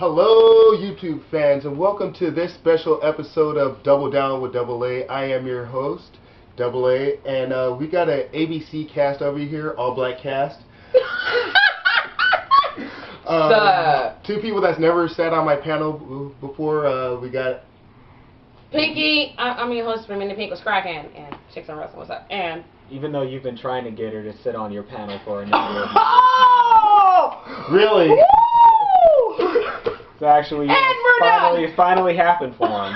Hello, YouTube fans, and welcome to this special episode of Double Down with Double A. I am your host, Double A, and we got an ABC cast over here, all black cast. Two people that's never sat on my panel before. We got Pinky. I'm your host for Minnie Pink with Scracken and Chicks on Wrestling. What's up? And even though you've been trying to get her to sit on your panel for a number of years. Oh! Really? Woo! It's actually finally happened for him.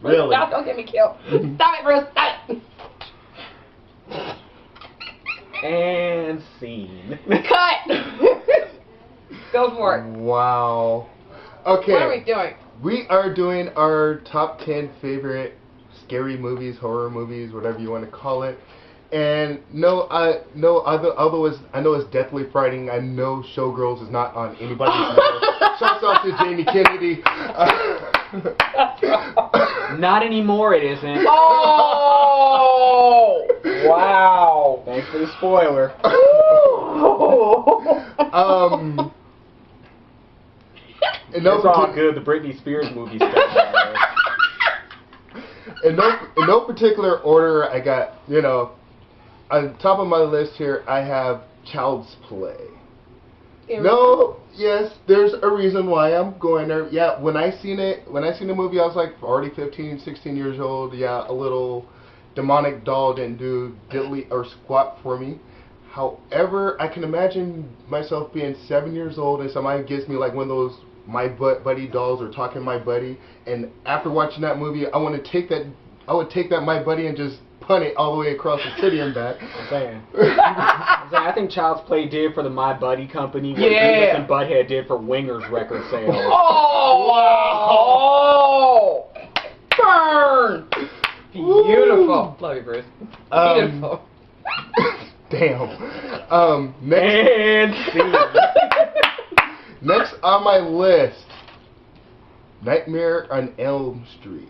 Really? Stop! Don't get me killed. Stop it, Bruce. Stop it. And scene. Cut. Go for it. Wow. Okay. What are we doing? We are doing our top 10 favorite scary movies, horror movies, whatever you want to call it. And although I know it's deathly frightening, I know Showgirls is not on anybody's list. Shouts out to Jamie Kennedy. Not anymore, it isn't. Oh! Wow. Thanks for the spoiler. It's all good. The Britney Spears movie stuff. In no particular order, I got, on the top of my list here, I have Child's Play. Yes, there's a reason why I'm going there. Yeah, when I seen the movie, I was like already 15, 16 years old. Yeah, a little demonic doll didn't do diddly or squat for me. However, I can imagine myself being 7 years old and somebody gives me like one of those My Buddy dolls or Talking My Buddy, and after watching that movie, I would take that My Buddy and just punt it all the way across the city and back. I think Child's Play did for the My Buddy company what Beavis and Butthead did for Winger's record sales. Oh! Burn! Beautiful. Love you, Bruce. Beautiful. Damn. Next on my list, Nightmare on Elm Street,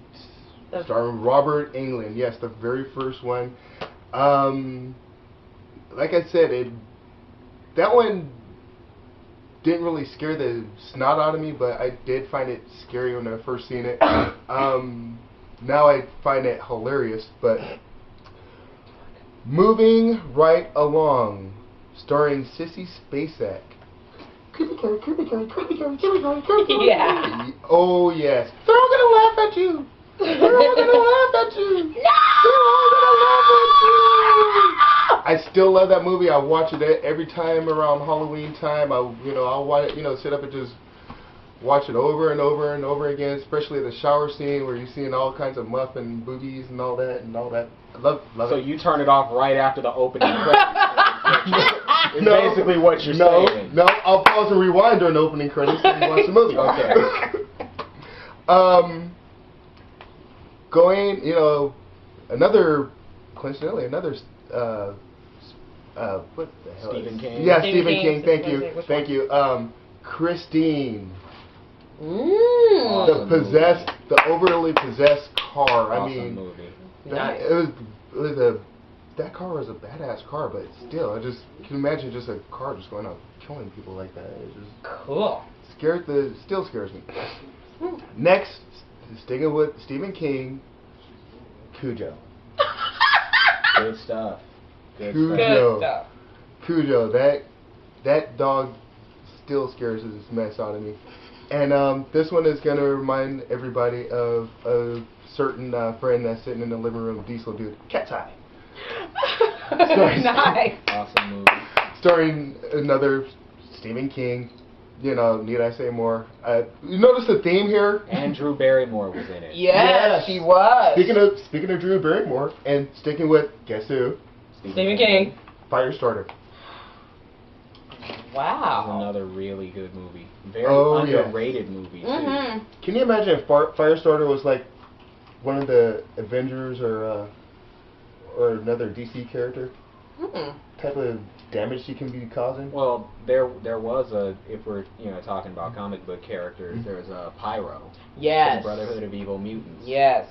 starring Robert Englund. Yes, the very first one. Like I said, that one didn't really scare the snot out of me, but I did find it scary when I first seen it. Now I find it hilarious, but moving right along, starring Sissy Spacek. Yeah. Oh yes. They're all gonna laugh at you. They're all gonna laugh at you. No! They're all gonna laugh at you. I still love that movie. I watch it every time around Halloween time. I'll watch it, sit up and just watch it over and over and over again. Especially the shower scene where you're seeing all kinds of muff and boobies and all that. I love it. So you turn it off right after the opening credits. It's basically what you're saying. No, I'll pause and rewind during the opening credits and watch the movie. Okay. Coincidentally, another, what the hell? Stephen King. Yeah, Stephen King. Thank you. Christine. Awesome The overly possessed car. Awesome movie. That car was a badass car, but still, I just can imagine just a car just going out killing people like that. It just Cool. still scares me. Next, sticking with Stephen King, Cujo. Good stuff. Good stuff. Cujo. That dog still scares the mess out of me. And this one is gonna remind everybody of a certain friend that's sitting in the living room, Diesel Dude, Cat's Eye. Nice. Awesome movie. Starring another Stephen King. Need I say more? You notice the theme here? And Drew Barrymore was in it. Yes, she was. Speaking of Drew Barrymore, and sticking with, guess who? Stephen King. Firestarter. Wow. This is another really good movie. Very underrated movie, too. Mm-hmm. Can you imagine if Firestarter was like one of the Avengers or another DC character? Type of damage she can be causing? Well, there was if we're talking about comic book characters, there's a Pyro. Yes. From Brotherhood of Evil Mutants. Yes.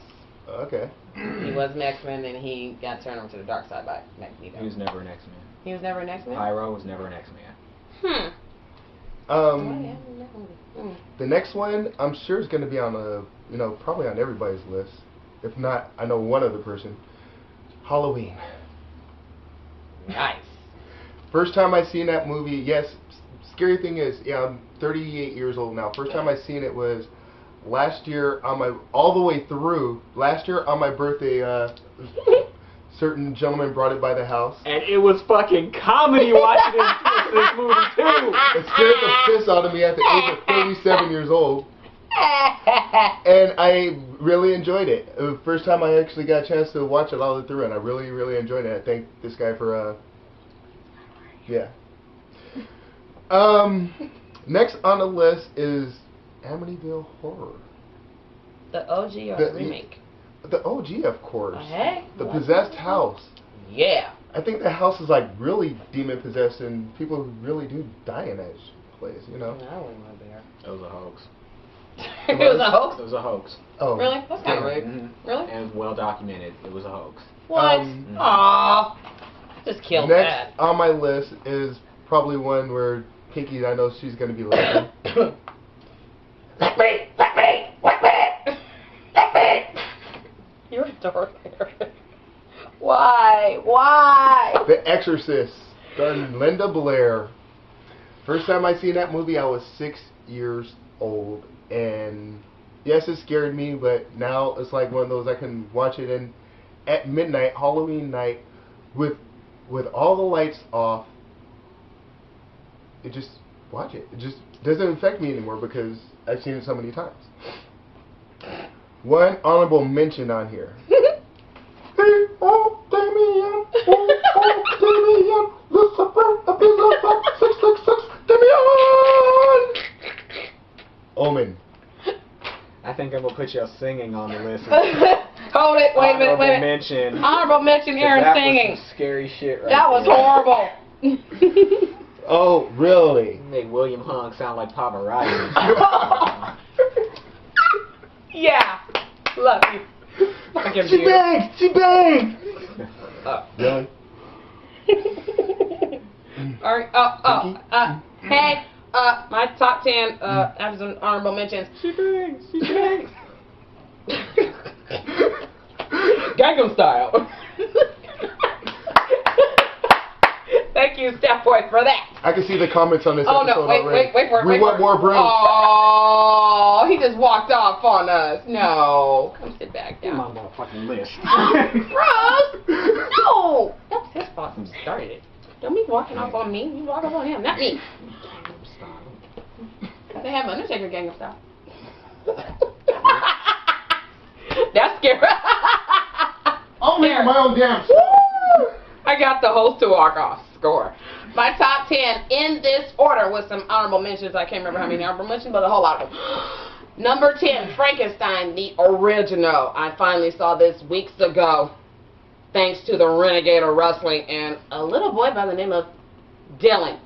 Okay. He was an X-Men, and he got turned over to the dark side by Magneto. He was never an X-Man. He was never an X-Man? Pyro was never an X-Man. movie. The next one, I'm sure is going to be on probably on everybody's list. If not, I know one other person. Halloween. Nice. First time I seen that movie, yes, scary thing is, I'm 38 years old now. First time I seen it was last year all the way through. Last year on my birthday, certain gentleman brought it by the house. And it was fucking comedy watching this movie too. It scared the piss out of me at the age of 37 years old. And I really enjoyed it. It was the first time I actually got a chance to watch it all the way through, and I really, really enjoyed it. I thank this guy for, yeah. Next on the list is Amityville Horror. The OG or the remake? The OG, of course. Hey, the possessed house. Yeah. I think the house is like really demon possessed, and people really do die in that place, you know? I wouldn't want to be there. It was a hoax. It was a hoax? It was a hoax. Oh. Really? That's kind of rude. Mm-hmm. Really? And well documented. It was a hoax. What? Aww. Just killed Next that. on my list is probably one where Pinky, I know she's going to be listening. Let me! You're a dork. Why? The Exorcist, starring Linda Blair. First time I seen that movie, I was 6 years old, and yes, it scared me, but now it's like one of those I can watch it in at midnight, Halloween night, with all the lights off. It just watch it. It just doesn't affect me anymore because I've seen it so many times. One honorable mention on here. Oh, Damien! Oh, Damien! Lucifer, Abyssal, 666, Damien! Omen. I think I'm gonna put you singing on the list. Hold it, wait a minute. Mention. Honorable mention, Aaron singing. Was some scary shit right That was there. horrible. Oh, really? You made William Hung sound like Pavarotti. Yeah. Love you. She banged! She banged! Really? Alright, hey, my top 10, have some honorable mentions. She bangs. She bangs. Gangnam Style. Thank you, Step Boy, for that. I can see the comments on this Oh episode no, wait for it. We want more bros. Oh, he just walked off on us. No. Come sit back My down. motherfucking list. Bros! No! That was his fault. He started it. Don't be walking off on me. You walk off on him, not me. They have Undertaker Gangnam Style. That's scary. Only There. my own damn Woo! I got the host to walk off. Score. My top 10 in this order with some honorable mentions. I can't remember how many honorable mentions, but a whole lot of them. Number 10, Frankenstein, the original. I finally saw this weeks ago, thanks to the Renegade of Wrestling and a little boy by the name of Dylan.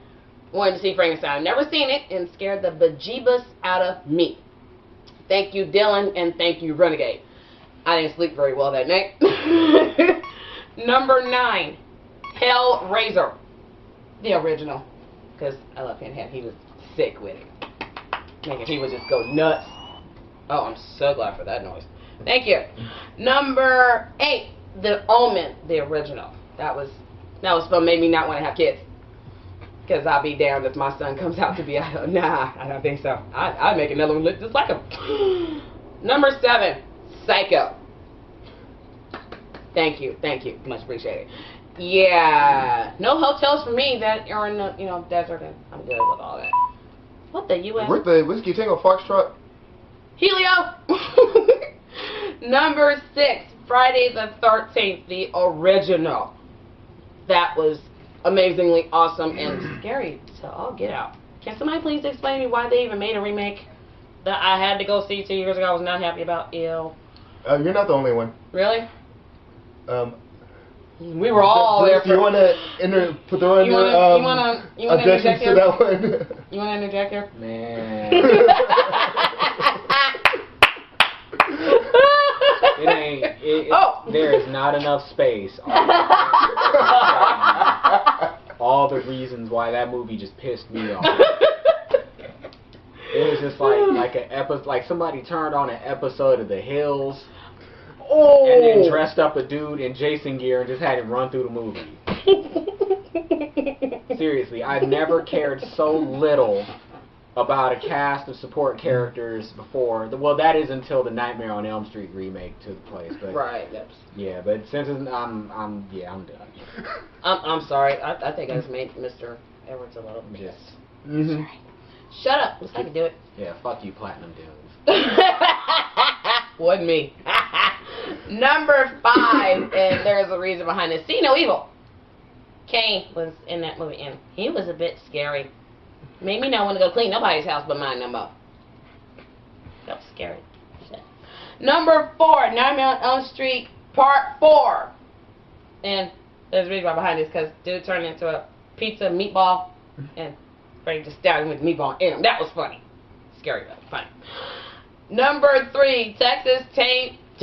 Wanted to see Frankenstein. Never seen it and scared the bejeebus out of me. Thank you, Dylan, and thank you, Renegade. I didn't sleep very well that night. Number 9, Hellraiser, the original, because I love Pinhead. He was sick with it. Making he would just go nuts. Oh, I'm so glad for that noise. Thank you. Number 8, the Omen, the original. That was fun. Made me not want to have kids. Because I'll be damned if my son comes out to be, nah, I don't think so. I'd make another one look just like him. Number 7, Psycho. Thank you, much appreciated. Yeah, no hotels for me that are in the desert, and I'm good with all that. What the U.S.? Where's the Whiskey Tango Foxtrot? Helio. Number 6, Friday the 13th, the original. That was amazingly awesome and scary to all get out. Can somebody please explain to me why they even made a remake that I had to go see 2 years ago? I was not happy about. Ew. You're not the only one. Really? We were all there. You want to put the one you wanna objections interject to that one? You want to interject here? Man. It ain't. There is not enough space. All the reasons why that movie just pissed me off. It just like an episode, like somebody turned on an episode of The Hills. Oh. And then dressed up a dude in Jason gear and just had him run through the movie. Seriously, I've never cared so little about a cast of support characters before. Well, that is until the Nightmare on Elm Street remake took place. But right. Yes. Yeah, but since I'm done. I'm sorry. I think I just made Mr. Edwards a little pissed. Yes. Mm-hmm. Shut up. I can do it. Yeah, fuck you, Platinum Dudes. Wasn't me. Number 5, and there's a reason behind this. See No Evil. Kane was in that movie, and he was a bit scary. Made me not want to go clean nobody's house but mine no more. That was scary. Shit. Number 4, Nightmare on Elm Street Part 4. And there's a reason behind this, because dude turned into a pizza meatball, and Freddy just stabbed him with meatball in him. That was funny. Scary, but funny. Number 3, Texas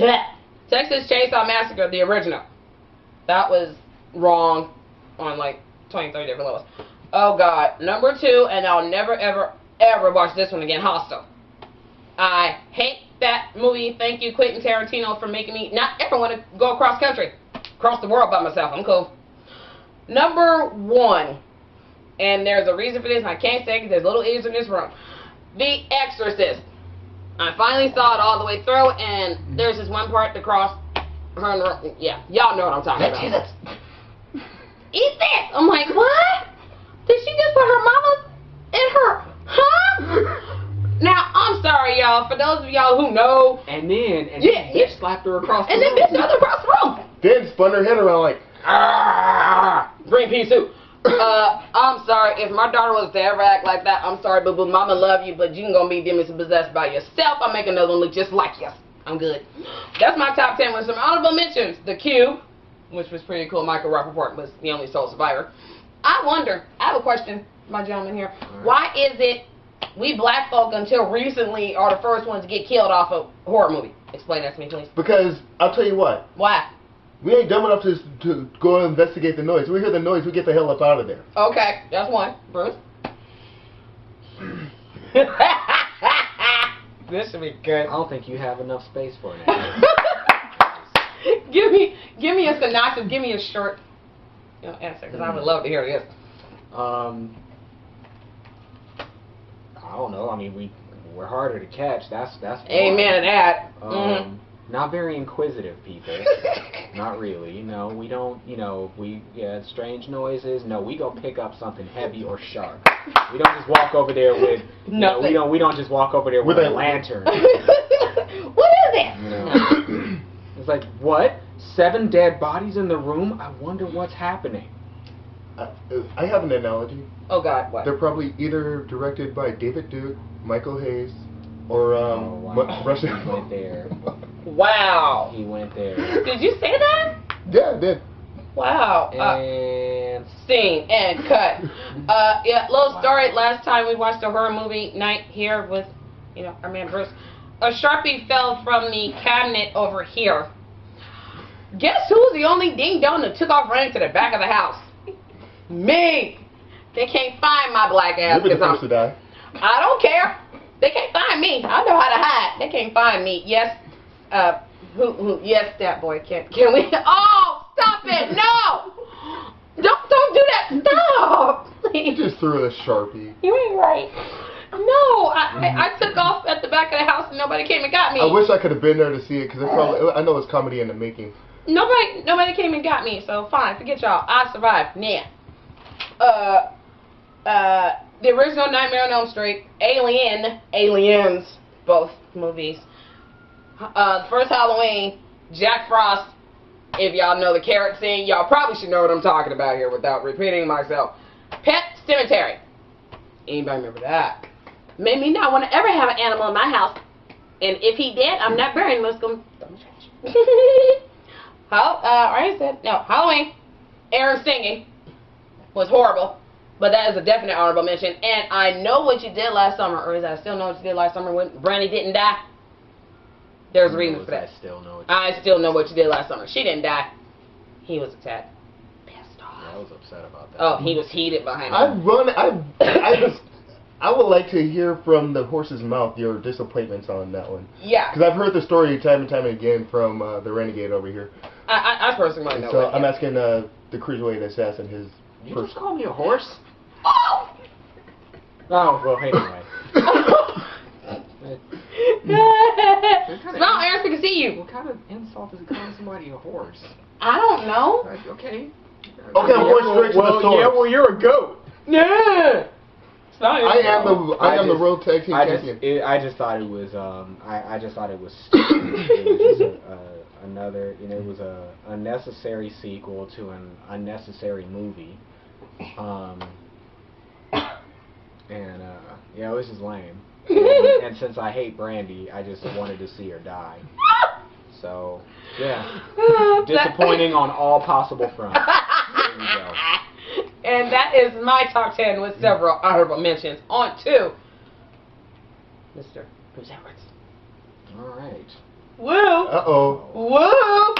Chainsaw Massacre, the original. That was wrong on like 23 different levels. Oh God. Number 2, and I'll never ever ever watch this one again, Hostel. I hate that movie. Thank you, Quentin Tarantino, for making me not ever want to go across country, across the world by myself. I'm cool. Number 1, and there's a reason for this, and I can't say because there's little idiots in this room. The Exorcist. I finally saw it all the way through, and there's this one part to cross her. Yeah, y'all know what I'm talking about. Jesus. Eat this! I'm like, what? Did she just put her mama in her? Huh? Now, I'm sorry, y'all. For those of y'all who know. And then bitch slapped her across the room. And then bitch slapped her across the room. Then spun her head around like, green pea soup. I'm sorry. If my daughter was to ever act like that, I'm sorry, boo-boo. Mama love you, but you can go be demons possessed by yourself. I'll make another one look just like you. I'm good. That's my top 10 with some honorable mentions. The Cube, which was pretty cool. Michael Rappaport was the only sole survivor. I wonder, I have a question, my gentleman here. Right. Why is it we black folk until recently are the first ones to get killed off a horror movie? Explain that to me, please. Because, I'll tell you what. Why? We ain't dumb enough to go investigate the noise. We hear the noise, we get the hell up out of there. Okay, that's one. Bruce? This should be good. I don't think you have enough space for it. Give me a synopsis. Give me a short answer, because I would love to hear this. I don't know. I mean, we're harder to catch. That's amen to that. Not very inquisitive people. Not really. No, we don't. We get strange noises. No, we go pick up something heavy or sharp. We don't just walk over there with. Nothing. We don't just walk over there with a lantern. What is it? It's like, what? 7 dead bodies in the room? I wonder what's happening. I have an analogy. Oh God, what? They're probably either directed by David Duke, Michael Hayes, or Russian. He went there. Wow. He went there. Did you say that? Yeah, I did. Wow. And scene and cut. Little story. Last time we watched a horror movie night here with, our man Bruce. A Sharpie fell from the cabinet over here. Guess who's the only ding dong that took off running to the back of the house? Me. They can't find my black ass. You'll be the first to die. I don't care. They can't find me. I know how to hide. They can't find me. Yes. Yes, that boy. Can we? Oh, stop it! No. Don't do that. Stop. You just threw a Sharpie. You ain't right. No, I took off at the back of the house and nobody came and got me. I wish I could have been there to see it because I know it's comedy in the making. Nobody came and got me, so fine, forget y'all. I survived. Nah. The original Nightmare on Elm Street, Aliens, both movies. First Halloween, Jack Frost. If y'all know the carrot scene, y'all probably should know what I'm talking about here without repeating myself. Pet Semetary. Anybody remember that? Made me not want to ever have an animal in my house. And if he did, I'm not burying him. Let's go throw my trash. Halloween. Aaron singing was horrible. But that is a definite honorable mention. And I know what you did last summer. Or is I still know what you did last summer when Brandy didn't die? There's a reason for that. I still know what you did last summer. She didn't die. He was attacked. Pissed off. I was upset about that. Oh, he was heated behind her. I would like to hear from the horse's mouth your disappointments on that one. Yeah. Because I've heard the story time and time again from the Renegade over here. I personally know. So I'm asking the Cruiserweight Assassin his. You just call me a horse? Oh, well, anyway. Smile, Aaron, we can see you. What kind of insult is calling somebody a horse? I don't know. Okay. Okay, horse straight to the sword. Yeah, well, you're a goat. Yeah. I am the World Tag Team Champion. I just thought it was I just thought it was stupid. It was just another, you know, it was a unnecessary sequel to an unnecessary movie. And yeah, it was just lame. And since I hate Brandy, I just wanted to see her die. So, yeah. Disappointing on all possible fronts. There you go. And that is my top 10 with several honorable mentions. On to Mr. Bruce Edwards. Alright. Woo! Uh-oh. Woo!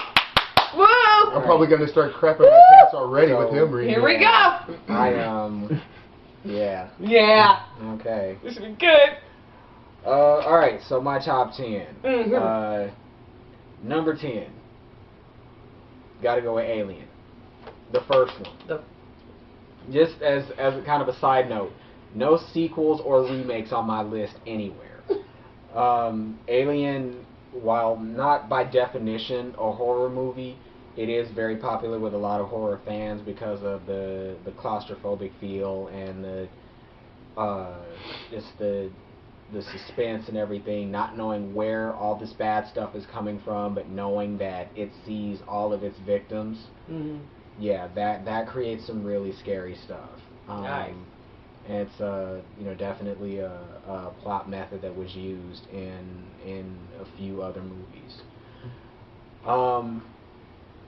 Woo! I'm probably going to start crapping my pants already with him reading. Here we go! Yeah. Yeah. Okay. This should be good. Alright, so my top 10. Mm-hmm. Number 10. Gotta go with Alien. The first one. Just as a kind of a side note, no sequels or remakes on my list anywhere. Alien, while not by definition a horror movie, it is very popular with a lot of horror fans because of the claustrophobic feel and the suspense and everything, not knowing where all this bad stuff is coming from, but knowing that it sees all of its victims. Mm-hmm. Yeah, that creates some really scary stuff. Nice. And it's you know, definitely a plot method that was used in a few other movies.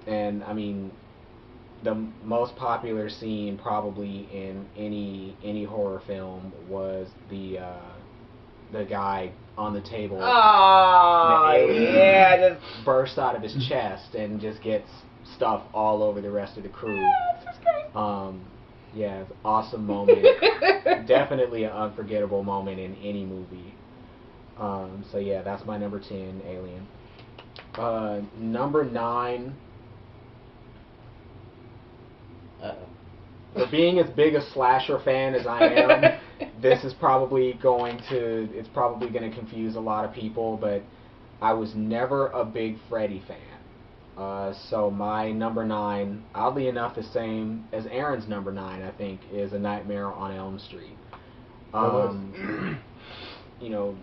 And I mean, the most popular scene probably in any horror film was the guy on the table. Oh, yeah, just bursts out of his chest and just gets stuff all over the rest of the crew. Yeah, it's an awesome moment. Definitely an unforgettable moment in any movie. So yeah, that's my number 10, Alien. Number 9. For being as big a slasher fan as I am, this is probably going to confuse a lot of people, but I was never a big Freddy fan. So my number 9, oddly enough the same as Aaron's number 9, I think, is A Nightmare on Elm Street. You know,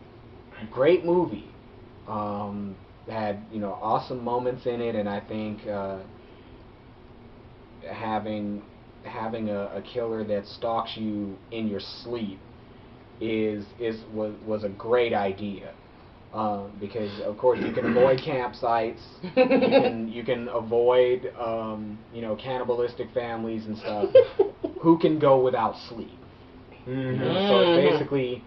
great movie. Had, you know, awesome moments in it, and I think having a killer that stalks you in your sleep was a great idea. Because of course you can avoid campsites, you can avoid you know, cannibalistic families and stuff. Who can go without sleep? Mm-hmm. You know, so it's basically,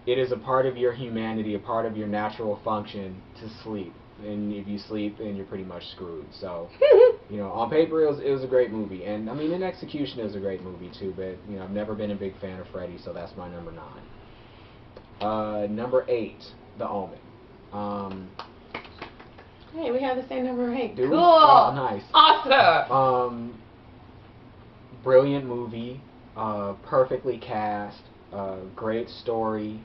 it is a part of your humanity, a part of your natural function to sleep. And if you sleep, then you're pretty much screwed. So, you know, on paper it was a great movie, and I mean in execution it was a great movie too. But you know, I've never been a big fan of Freddy, so that's my number 9. Number 8. The Omen. Hey, we have the same number 8. Cool. Cool. Oh, nice. Awesome. Brilliant movie. Perfectly cast. Great story.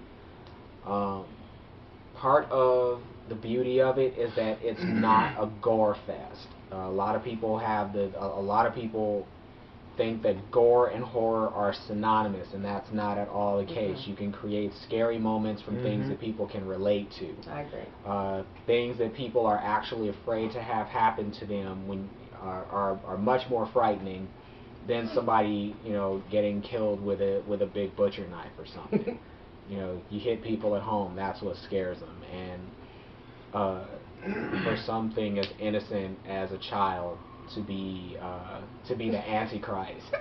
Part of the beauty of it is that it's not a gore fest. A lot of people think that gore and horror are synonymous, and that's not at all the case. You can create scary moments from things that people can relate to. I agree. Things that people are actually afraid to have happen to them when are much more frightening than somebody, you know, getting killed with a big butcher knife or something. You know, you hit people at home, that's what scares them. And for something as innocent as a child to be the Antichrist,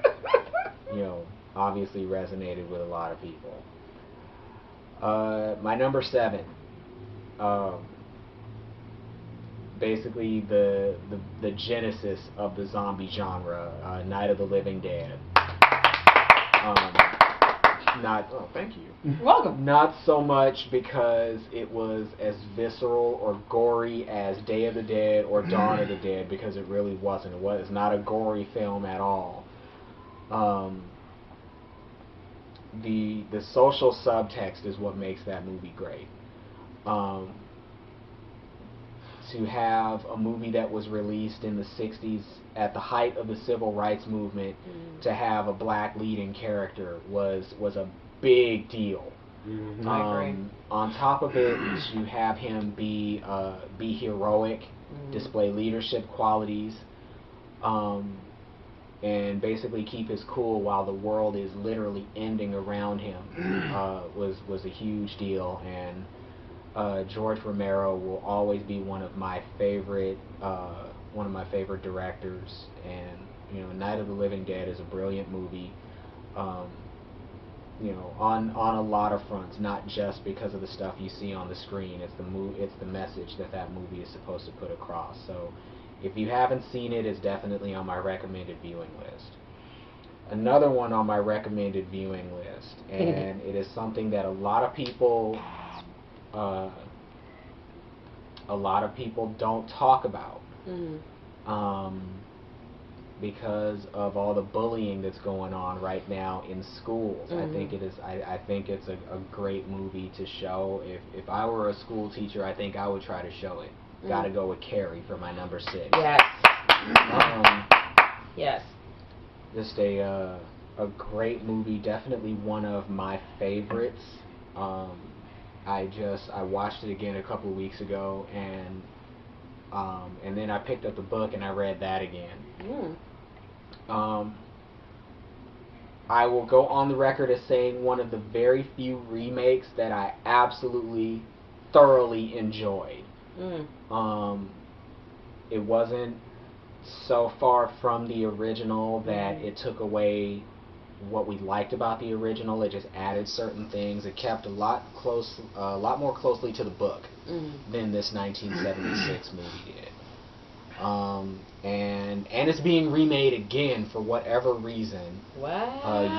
you know, obviously resonated with a lot of people. My number 7, basically the genesis of the zombie genre, Night of the Living Dead. Thank you. You're welcome. Not so much because it was as visceral or gory as Day of the Dead or Dawn of the Dead, because it really wasn't. It was not a gory film at all. The social subtext is what makes that movie great. To have a movie that was released in the 60s at the height of the civil rights movement, to have a black leading character was a big deal. I agree. On top of it, you have him be heroic, display leadership qualities, and basically keep his cool while the world is literally ending around him. Was a huge deal, and George Romero will always be one of my favorite directors. And Night of the Living Dead is a brilliant movie. On a lot of fronts, not just because of the stuff you see on the screen. It's the message that movie is supposed to put across. So, if you haven't seen it, it's definitely on my recommended viewing list. Another one on my recommended viewing list, and it is something that a lot of people don't talk about. Because of all the bullying that's going on right now in schools. I think it's a great movie to show. If I were a school teacher, I think I would try to show it. Gotta go with Carrie for my number 6. Yes. Yes. Just a great movie, definitely one of my favorites. I watched it again a couple of weeks ago, and then I picked up the book and I read that again. I will go on the record as saying one of the very few remakes that I absolutely thoroughly enjoyed. It wasn't so far from the original that it took away what we liked about the original. It just added certain things. It kept a lot more closely to the book than this 1976 movie did. And it's being remade again for whatever reason. What?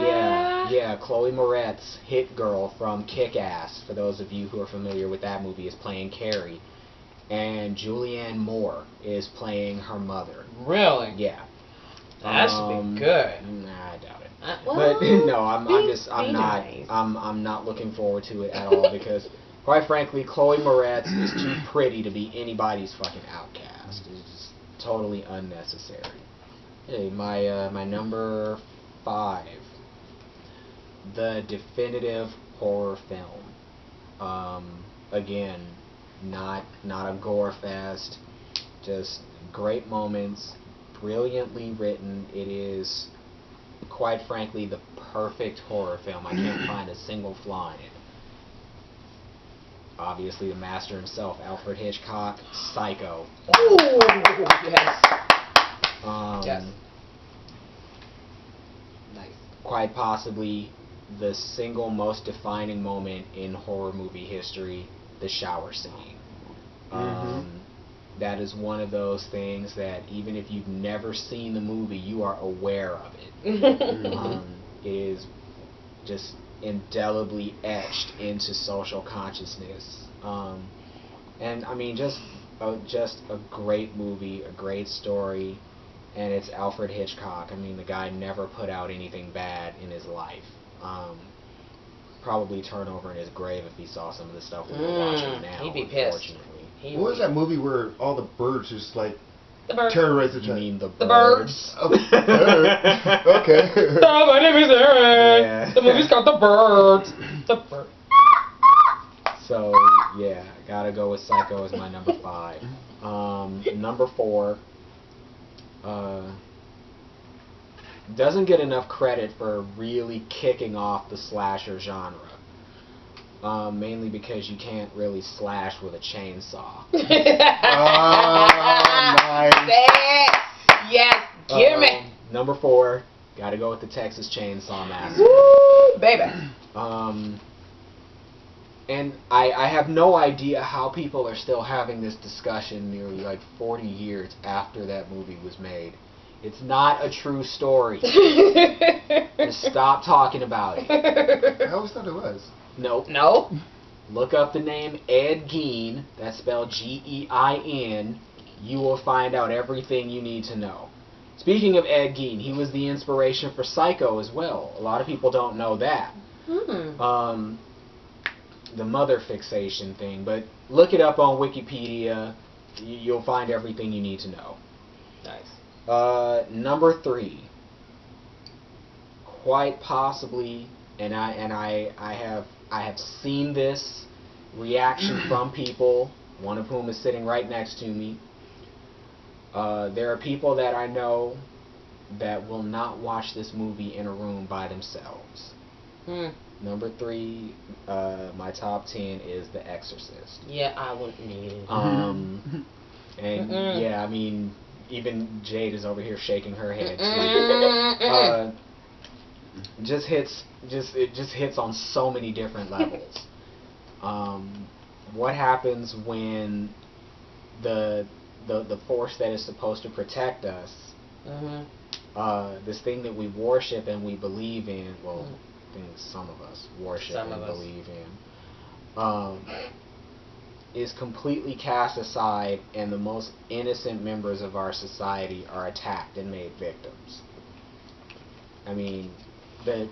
Yeah. Chloe Moretz, Hit Girl from Kick-Ass, for those of you who are familiar with that movie, is playing Carrie. And Julianne Moore is playing her mother. Really? Yeah. That should be good. Nah, I doubt it. Well, But no, I'm not looking forward to it at all, because quite frankly, Chloe Moretz is too pretty to be anybody's fucking outcast. It's just totally unnecessary. Hey, my number 5, the definitive horror film. Again, not a gore fest, just great moments, brilliantly written. It is, quite frankly, the perfect horror film. I can't find a single flaw in it. Obviously, the master himself, Alfred Hitchcock, Psycho. Ooh, yes. Yes. Nice. Quite possibly the single most defining moment in horror movie history, the shower scene. That is one of those things that even if you've never seen the movie, you are aware of it. It is just indelibly etched into social consciousness. And I mean, just a great movie, a great story, and it's Alfred Hitchcock. I mean, the guy never put out anything bad in his life. Probably turn over in his grave if he saw some of the stuff we were watching now. He'd be pissed. Unfortunately. What was that movie where all the birds just like The birds. terrorize the You child? mean the The birds? birds. Okay. Oh, my name is Eric. Yeah. The movie's called The Birds. The Birds. So, yeah, gotta go with Psycho as my number 5. Number 4, doesn't get enough credit for really kicking off the slasher genre. Mainly because you can't really slash with a chainsaw. Nice. Yes, give me. Number 4, gotta go with the Texas Chainsaw Massacre. Woo, baby. And I have no idea how people are still having this discussion nearly like 40 years after that movie was made. It's not a true story. Just stop talking about it. I always thought it was. Nope. No. Look up the name Ed Gein. That's spelled Gein. You will find out everything you need to know. Speaking of Ed Gein, he was the inspiration for Psycho as well. A lot of people don't know that. The mother fixation thing, but look it up on Wikipedia. You'll find everything you need to know. Nice. Number 3, quite possibly, and I have seen this reaction from people, one of whom is sitting right next to me. There are people that I know that will not watch this movie in a room by themselves. Number 3, my top 10 is The Exorcist. Yeah, I wouldn't need it. And yeah, I mean, even Jade is over here shaking her head too. It just hits on so many different levels. What happens when the force that is supposed to protect us, this thing that we worship and we believe in, well, things some of us worship and believe in, is completely cast aside, and the most innocent members of our society are attacked and made victims. I mean, the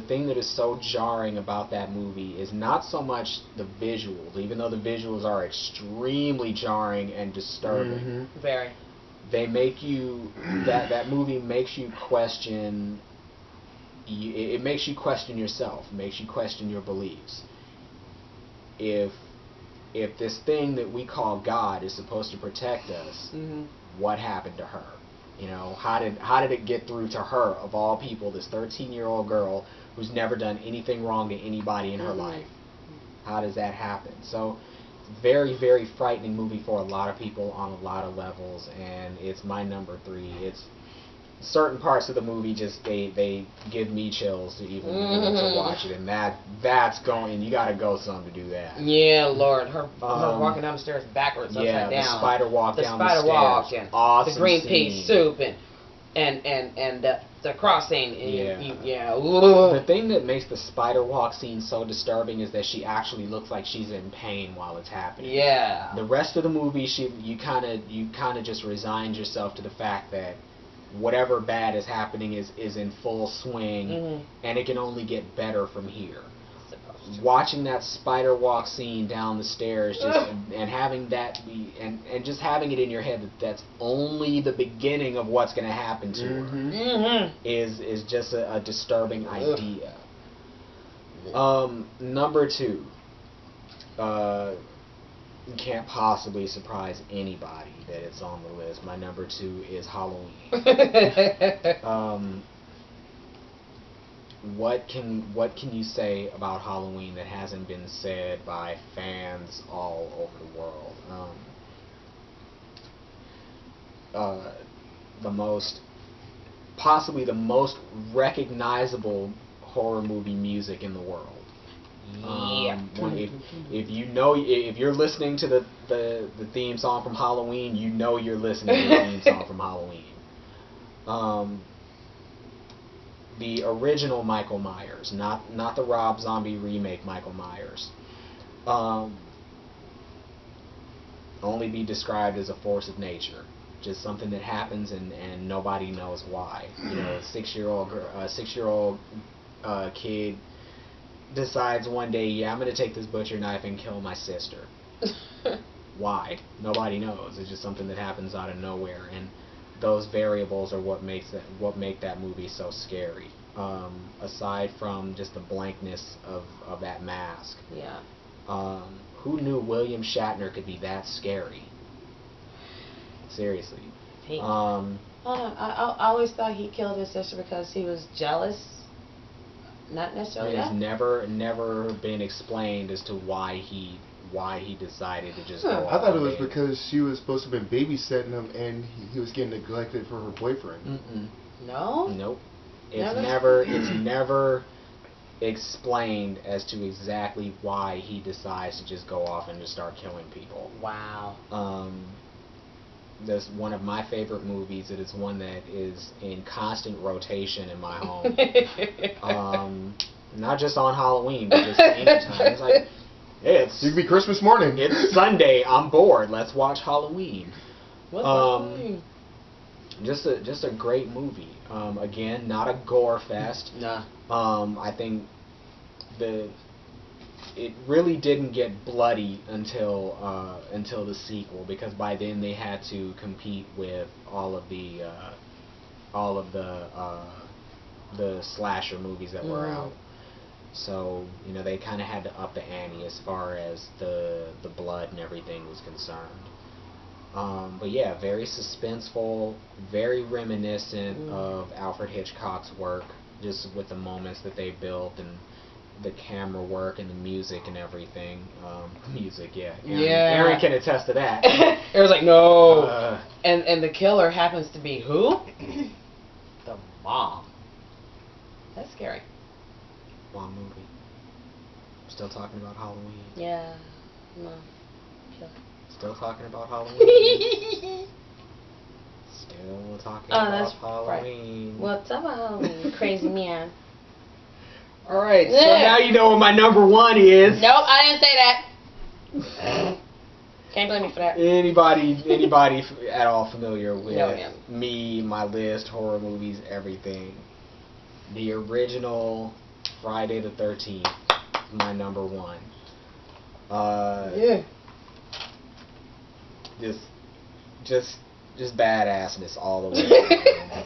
thing that is so jarring about that movie is not so much the visuals, even though the visuals are extremely jarring and disturbing. Very. They make you, that movie makes you question, it makes you question yourself, makes you question your beliefs. If this thing that we call God is supposed to protect us, what happened to her? You know, how did it get through to her, of all people, this 13-year-old girl who's never done anything wrong to anybody in her life? How does that happen? So, very, very frightening movie for a lot of people on a lot of levels, and it's my number 3. It's certain parts of the movie just they give me chills to even to watch it, and that's going. You gotta go some to do that. Yeah, Lord, her walking down the stairs backwards, upside down. The spider walk down the stairs. The spider walk, and awesome the green scene. pea soup, and the crossing. And The thing that makes the spider walk scene so disturbing is that she actually looks like she's in pain while it's happening. Yeah. The rest of the movie, you kind of just resigned yourself to the fact that whatever bad is happening is in full swing, and it can only get better from here. Watching that spider walk scene down the stairs, and having that be, and just having it in your head that that's only the beginning of what's going to happen to her is just a disturbing idea. Number 2, can't possibly surprise anybody that it's on the list. My number 2 is Halloween. What can you say about Halloween that hasn't been said by fans all over the world? Possibly the most recognizable horror movie music in the world. If you're listening to the theme song from Halloween, you know you're listening to the theme song from Halloween. The original Michael Myers, not the Rob Zombie remake Michael Myers, only be described as a force of nature, just something that happens and nobody knows why. You know, a 6-year-old kid decides one day, yeah, I'm going to take this butcher knife and kill my sister. Why? Nobody knows. It's just something that happens out of nowhere, and those variables are what make that movie so scary. Aside from just the blankness of that mask. Yeah. Who knew William Shatner could be that scary? Seriously. I always thought he killed his sister because he was jealous. Not necessarily. It's never been explained as to why he decided to just go. I thought it was because she was supposed to have been babysitting him and he was getting neglected for her boyfriend. No. Nope. It's never explained as to exactly why he decides to just go off and just start killing people. Wow. this one of my favorite movies. It is one that is in constant rotation in my home. Not just on Halloween, but just anytime. It's like, It could be Christmas morning. it's Sunday, I'm bored, let's watch Halloween. What's Halloween? Just a great movie. Again, not a gore fest. Nah. I think it really didn't get bloody until the sequel, because by then they had to compete with all of the slasher movies that were out. So, you know, they kind of had to up the ante as far as the blood and everything was concerned. But yeah, very suspenseful, very reminiscent of Alfred Hitchcock's work, just with the moments that they built and the camera work and the music and everything. Music, yeah. Aaron can attest to that. It was like, no. And the killer happens to be who? The mom. That's scary. Long movie. Still talking about Halloween. Yeah. No. Sure. Still talking about Halloween. Still talking about Halloween. Right. What's up, Halloween? Crazy man. Alright, so now you know what my number one is. Nope, I didn't say that. Can't blame me for that. Anybody at all familiar with me, my list, horror movies, everything? The original Friday the 13th, my number one. Yeah. Just badassness all the way.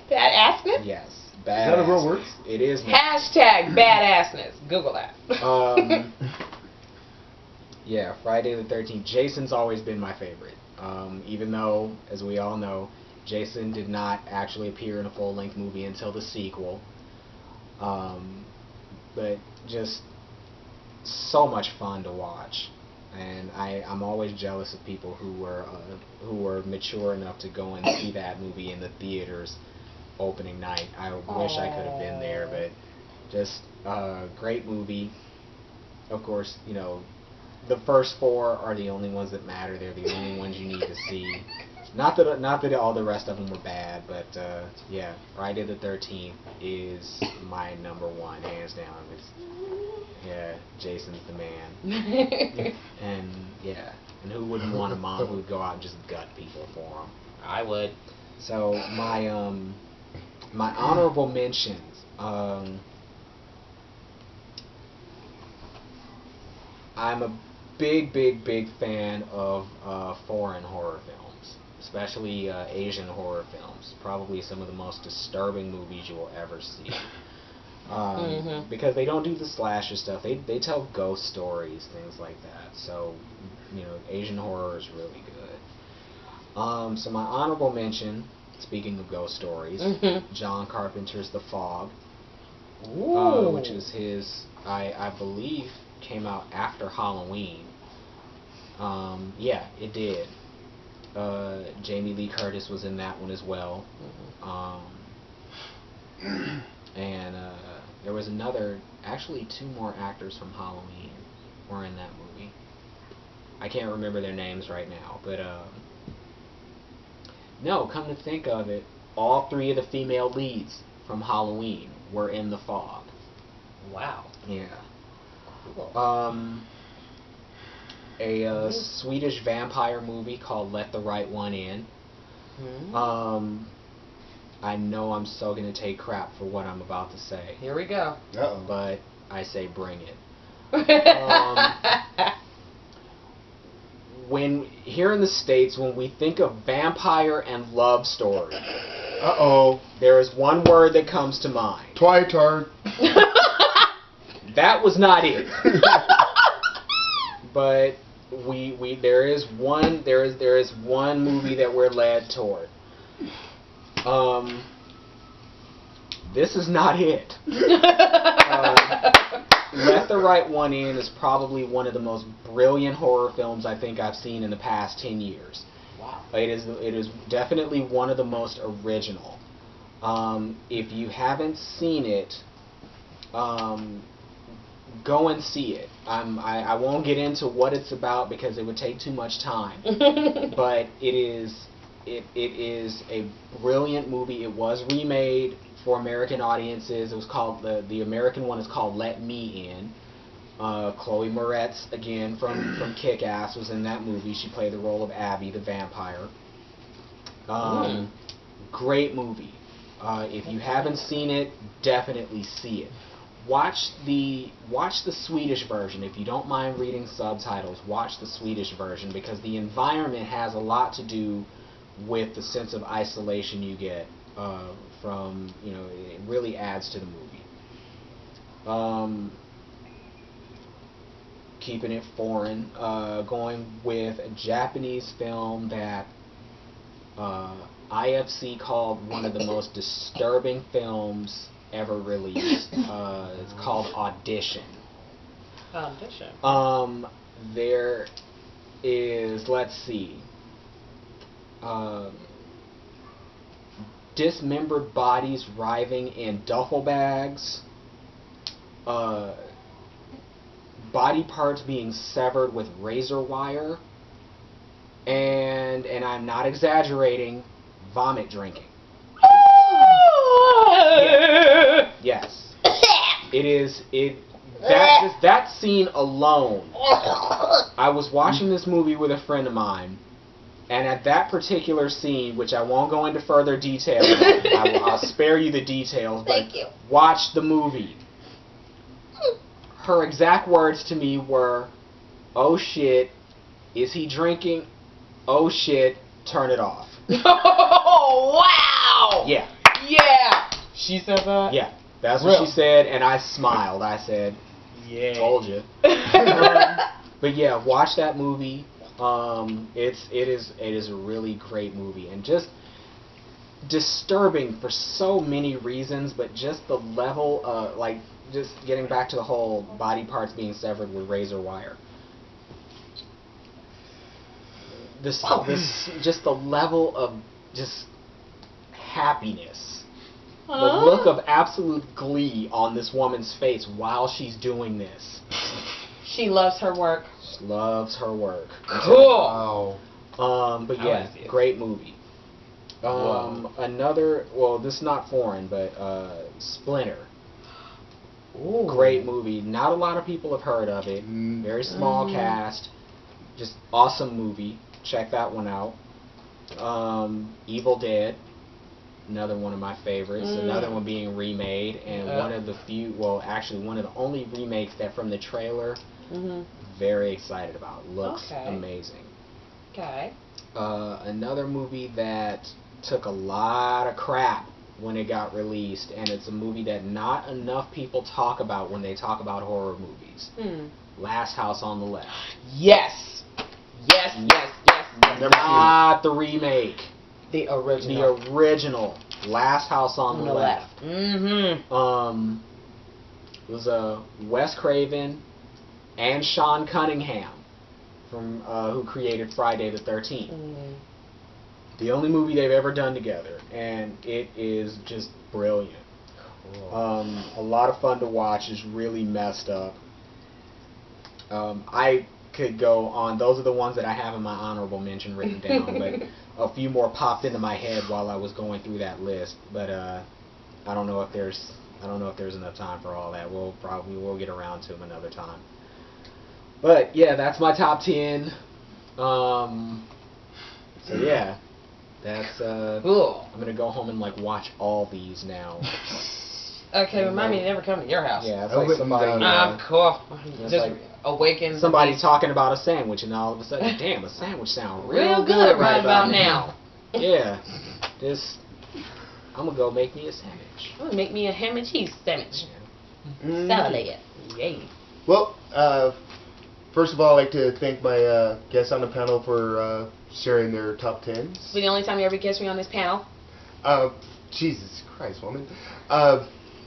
Badassness? Yes. Is that a real word? It is. Hashtag badassness. Google that. Yeah, Friday the 13th. Jason's always been my favorite. Even though, as we all know, Jason did not actually appear in a full-length movie until the sequel. But just so much fun to watch. And I'm always jealous of people who were mature enough to go and see that movie in the theaters opening night. I wish I could have been there, but just a great movie. Of course, you know, the first four are the only ones that matter. They're the only ones you need to see. Not that all the rest of them were bad, but yeah, Friday the 13th is my number one, hands down. Yeah, Jason's the man. And yeah, and who wouldn't want a mom who would go out and just gut people for him? I would. So my honorable mentions. I'm a big fan of foreign horror films, especially Asian horror films. Probably some of the most disturbing movies you will ever see. Because they don't do the slasher stuff. They tell ghost stories, things like that. So, you know, Asian horror is really good. So my honorable mention, speaking of ghost stories, John Carpenter's The Fog, which is his, I believe, came out after Halloween. Yeah, it did. Jamie Lee Curtis was in that one as well. And there was actually two more actors from Halloween were in that movie. I can't remember their names right now, but no, come to think of it, all three of the female leads from Halloween were in The Fog. Wow. Yeah. Cool. A Swedish vampire movie called Let the Right One In. I know I'm so going to take crap for what I'm about to say. Here we go. Uh-oh. But I say bring it. When here in the States, when we think of vampire and love story, there is one word that comes to mind. Twitard. That was not it. But there is one movie that we're led toward. This is not it. Let the Right One In is probably one of the most brilliant horror films I think I've seen in the past 10 years. Wow. It is definitely one of the most original. If you haven't seen it, go and see it. I won't get into what it's about because it would take too much time. But it is it is a brilliant movie. It was remade for American audiences. It was called the American one is called Let Me In. Chloe Moretz, again from Kick-Ass, was in that movie. She played the role of Abby the vampire. Great movie. If you haven't seen it, definitely see it. Watch the Swedish version. If you don't mind reading subtitles, watch the Swedish version, because the environment has a lot to do with the sense of isolation you get from, it really adds to the movie. Keeping it foreign, going with a Japanese film that IFC called one of the most disturbing films ever released. It's called Audition. Audition. There is, let's see, dismembered bodies writhing in duffel bags, body parts being severed with razor wire, and I'm not exaggerating, vomit drinking. Yes. That scene alone. I was watching this movie with a friend of mine, and at that particular scene, which I won't go into further detail, I'll spare you the details, but Thank you. Watch the movie. Her exact words to me were, "Oh shit, is he drinking? Oh shit, turn it off." Oh, wow! Yeah. Yeah! She said that? Yeah, that's what she said, and I smiled. I said, yeah. Told you. But yeah, watch that movie. It is a really great movie, and just disturbing for so many reasons, but just the level of, just getting back to the whole body parts being severed with razor wire. Just the level of just happiness. The look of absolute glee on this woman's face while she's doing this. She loves her work. She loves her work. Cool. Wow. But yeah, great movie. Another, well, this is not foreign, but Splinter. Ooh. Great movie. Not a lot of people have heard of it. Very small cast. Just awesome movie. Check that one out. Evil Dead. Another one of my favorites. Another one being remade, and one of the few, well, actually one of the only remakes that from the trailer, very excited about. Looks amazing. Okay. Another movie that took a lot of crap when it got released, and it's a movie that not enough people talk about when they talk about horror movies. Last House on the Left. Yes. Yes, yes, yes. Not the remake. The original. The original. Last House on the Left. It was Wes Craven and Sean Cunningham from who created Friday the 13th. The only movie they've ever done together, and it is just brilliant. Cool. A lot of fun to watch. It's really messed up. I could go on. Those are the ones that I have in my honorable mention written down, but a few more popped into my head while I was going through that list. But I don't know if there's enough time for all that. We'll get around to them another time. But yeah, that's my top 10. So yeah, that's Cool. I'm gonna go home and watch all these now. Okay, remind me to never come to your house. Yeah, it's like somebody. Cool. It's Just like awaken. Somebody talking about a sandwich, and all of a sudden, damn, a sandwich sound real good right about now. Yeah, I'm gonna go make me a sandwich. I'm gonna make me a ham and cheese sandwich. Yeah. Salad. Yay. Well, first of all, I'd like to thank my guests on the panel for sharing their top 10s. This will be the only time you ever catch me on this panel. Jesus Christ, woman.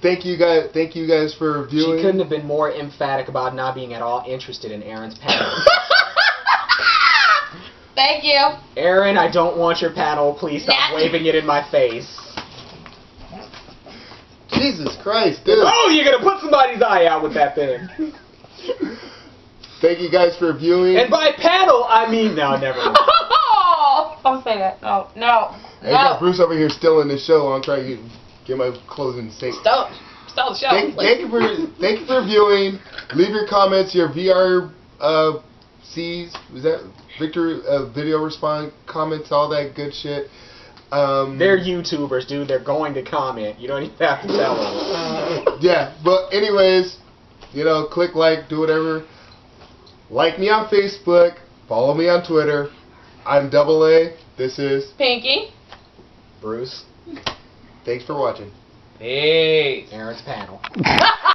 Thank you guys for viewing. She couldn't have been more emphatic about not being at all interested in Aaron's panel. Thank you. Aaron, I don't want your panel. Please stop waving it in my face. Jesus Christ, dude. Oh, you're gonna put somebody's eye out with that thing. Thank you guys for viewing. And by panel, I mean, no, never mind. Don't say that. No. No. I got Bruce over here stealing the show. I'm trying to get my closing statement. Stole the show. Thank you for viewing. Leave your comments, your VR C's. Was that Victor video response comments, all that good shit. They're YouTubers, dude. They're going to comment. You don't even have to tell them. Yeah, but anyways, you know, click like, do whatever. Like me on Facebook. Follow me on Twitter. I'm Double A. This is Pinky. Bruce. Thanks for watching. Peace. Aaron's panel.